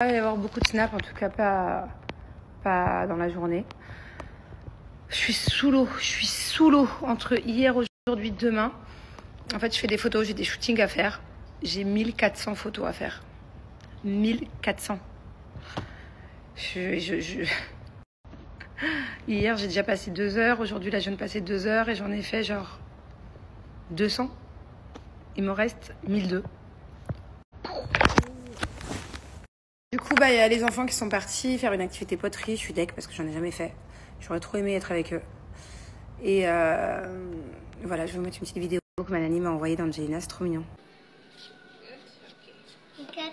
Il va y avoir beaucoup de snaps, en tout cas pas dans la journée. Je suis sous l'eau entre hier, aujourd'hui, demain. En fait, je fais des photos, j'ai des shootings à faire. J'ai 1400 photos à faire. 1400. Hier, j'ai déjà passé 2 heures. Aujourd'hui, là, je viens de passer 2 heures et j'en ai fait genre 200. Il me reste 1200. Du coup, il y a les enfants qui sont partis faire une activité poterie. Je suis deg parce que j'en ai jamais fait. J'aurais trop aimé être avec eux. Et voilà, je vais vous mettre une petite vidéo que ma nanny m'a envoyée d'Angelina. C'est trop mignon. Yeah.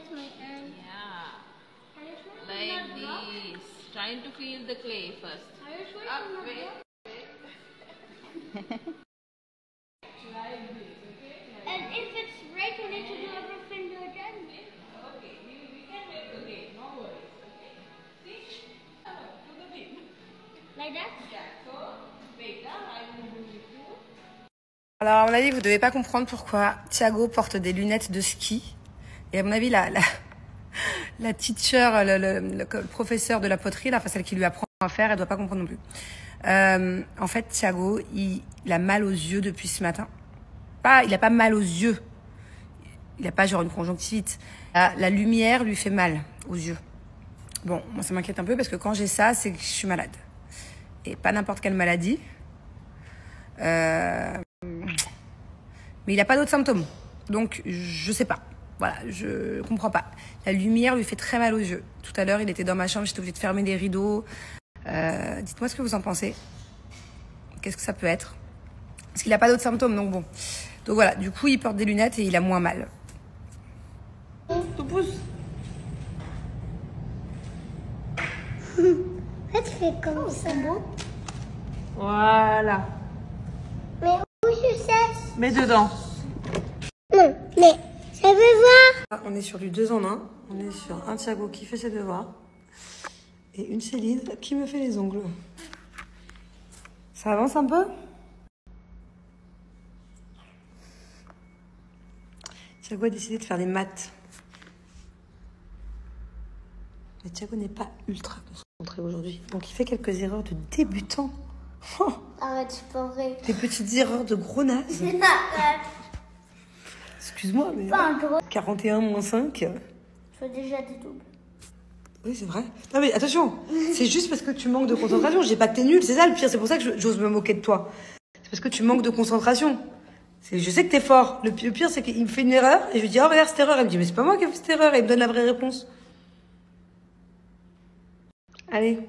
Like this. Trying to feel the clay first. Up, wait. Like this, okay? And if it's right, we need to do everything again. Okay, we can make the game, no worries. Okay? See? To the beat. Like that? Yeah, so wait, I will do it too. Alors, à mon avis, vous devez pas comprendre pourquoi Thiago porte des lunettes de ski. Et à mon avis, la teacher, le professeur de la poterie, là, enfin celle qui lui apprend à faire, elle doit pas comprendre non plus. En fait, Thiago, il a mal aux yeux depuis ce matin. Il a pas mal aux yeux. Il a pas genre une conjonctivite. La lumière lui fait mal aux yeux. Bon, moi ça m'inquiète un peu parce que quand j'ai ça, c'est que je suis malade. Et pas n'importe quelle maladie. Mais il a pas d'autres symptômes. Donc, je sais pas. Voilà, je comprends pas. La lumière lui fait très mal aux yeux. Tout à l'heure, il était dans ma chambre, j'étais obligée de fermer les rideaux. Dites-moi ce que vous en pensez. Qu'est-ce que ça peut être? Parce qu'il a pas d'autres symptômes, donc bon. Donc voilà, du coup, il porte des lunettes et il a moins mal. Tout pousse. Tu fais comme ça. Voilà. Mais où je sais? Mets dedans. Non, mais je veux voir. On est sur du 2 en 1. On est sur un Thiago qui fait ses devoirs. Et une Céline qui me fait les ongles. Ça avance un peu? Thiago a décidé de faire des maths. Mais Thiago n'est pas ultra concentré aujourd'hui. Donc il fait quelques erreurs de débutant. Oh, Arrête, je peux rire. des petites erreurs de gros naze. Excuse-moi, mais Pas un gros. 41 moins 5. Je fais déjà des doubles. Oui, c'est vrai. Non, mais attention, c'est juste parce que tu manques de concentration. Je dis pas que t'es nul, c'est ça le pire. C'est pour ça que j'ose me moquer de toi. C'est parce que tu manques de concentration. Je sais que t'es fort. Le pire, c'est qu'il me fait une erreur et je lui dis, oh, regarde cette erreur. Elle me dit, mais c'est pas moi qui ai fait cette erreur. Et il me donne la vraie réponse. Allez,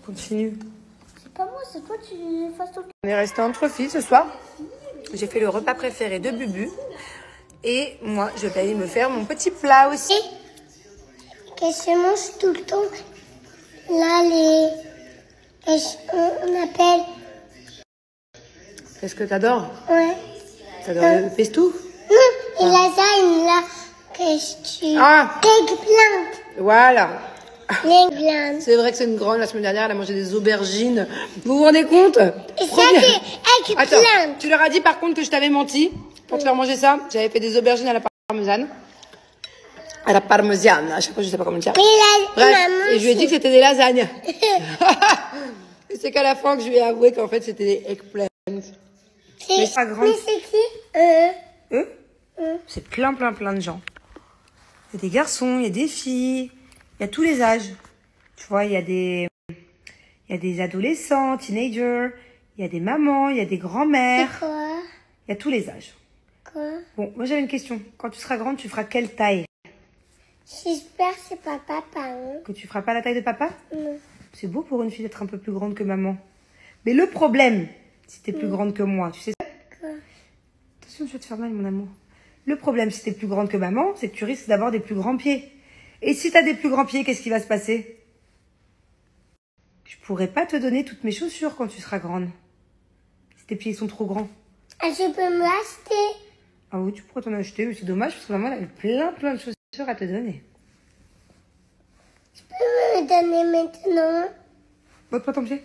continue. C'est pas moi, c'est toi, tu fasses tout le temps. On est resté entre filles ce soir. J'ai fait le repas préféré de Bubu. Et moi, je vais aller me faire mon petit plat aussi. Qu'est-ce que je mange tout le temps? Là, on appelle. Qu'est-ce que t'adores? Ouais. T'adores le pesto? Non, et lasagne, là. Qu'est-ce que tu... Ah, Eggplant. voilà. Eggplant. C'est vrai que c'est une grande. La semaine dernière, elle a mangé des aubergines. Vous vous rendez compte? Et ça, c'est Attends, eggplant. tu leur as dit par contre que je t'avais menti pour te faire manger ça. J'avais fait des aubergines à la parmesane. À la parmesiane, à chaque fois je sais pas comment dire. Bref, et je lui ai dit que c'était des lasagnes. Et c'est qu'à la fin que je lui ai avoué qu'en fait c'était des eggplants. Mais c'est pas grand. Mais c'est qui? C'est plein de gens. Il y a des garçons, il y a des filles, il y a tous les âges. Tu vois, il y a des adolescents, teenagers, il y a des mamans, il y a des grands-mères. Quoi? Il y a tous les âges. Quoi? Bon, moi j'avais une question. Quand tu seras grande, tu feras quelle taille? J'espère que c'est pas papa. Hein? Que tu feras pas la taille de papa? Non. C'est beau pour une fille d'être un peu plus grande que maman. Mais le problème, si t'es plus grande que moi, tu sais ça? Quoi? Attention, je vais te faire mal, mon amour. Le problème, si t'es plus grande que maman, c'est que tu risques d'avoir des plus grands pieds. Et si t'as des plus grands pieds, qu'est-ce qui va se passer? Je pourrais pas te donner toutes mes chaussures quand tu seras grande. Si tes pieds sont trop grands. Ah, je peux me l'acheter. Ah oui, tu pourrais t'en acheter, mais c'est dommage parce que maman elle avait plein de chaussures à te donner. Tu peux me donner maintenant? Montre-moi ton pied.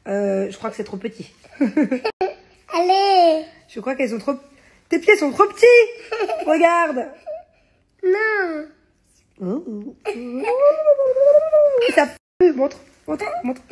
Je crois que c'est trop petit. Allez. Je crois qu'elles sont trop... Tes pieds sont trop petits. Regarde. Non. Ça montre, montre, montre.